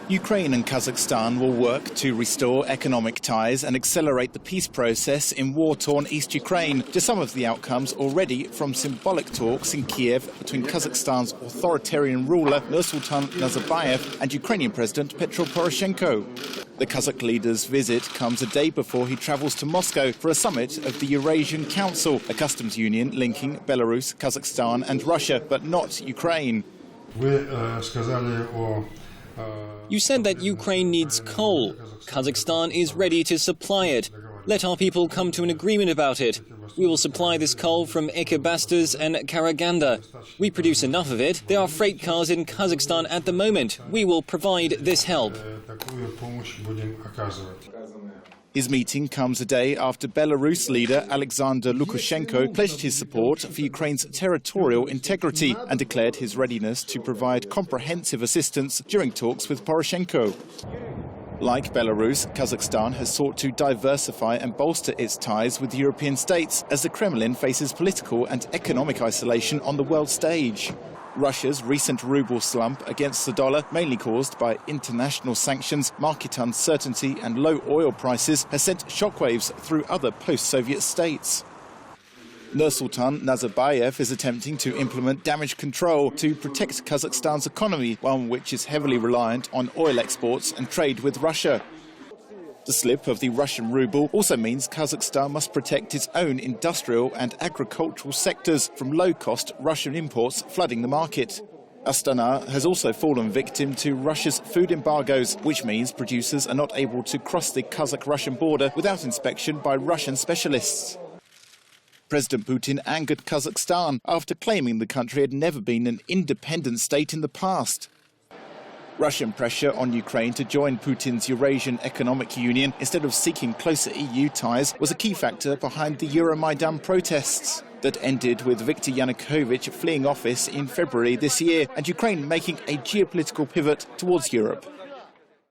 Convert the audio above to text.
Ukraine and Kazakhstan will work to restore economic ties and accelerate the peace process in war-torn East Ukraine. Just some of the outcomes already from symbolic talks in Kyiv between Kazakhstan's authoritarian ruler Nursultan Nazarbayev and Ukrainian President Petro Poroshenko. The Kazakh leader's visit comes a day before he travels to Moscow for a summit of the Eurasian Council, a customs union linking Belarus, Kazakhstan and Russia, but not Ukraine. You said that Ukraine needs coal. Kazakhstan is ready to supply it. Let our people come to an agreement about it. We will supply this coal from Ekibastuz and Karaganda. We produce enough of it. There are freight cars in Kazakhstan at the moment. We will provide this help. His meeting comes a day after Belarus leader Alexander Lukashenko pledged his support for Ukraine's territorial integrity and declared his readiness to provide comprehensive assistance during talks with Poroshenko. Like Belarus, Kazakhstan has sought to diversify and bolster its ties with European states as the Kremlin faces political and economic isolation on the world stage. Russia's recent ruble slump against the dollar, mainly caused by international sanctions, market uncertainty and low oil prices, has sent shockwaves through other post-Soviet states. Nursultan Nazarbayev is attempting to implement damage control to protect Kazakhstan's economy, one which is heavily reliant on oil exports and trade with Russia. The slip of the Russian ruble also means Kazakhstan must protect its own industrial and agricultural sectors from low-cost Russian imports flooding the market. Astana has also fallen victim to Russia's food embargoes, which means producers are not able to cross the Kazakh-Russian border without inspection by Russian specialists. President Putin angered Kazakhstan after claiming the country had never been an independent state in the past. Russian pressure on Ukraine to join Putin's Eurasian Economic Union instead of seeking closer EU ties was a key factor behind the Euromaidan protests that ended with Viktor Yanukovych fleeing office in February this year and Ukraine making a geopolitical pivot towards Europe.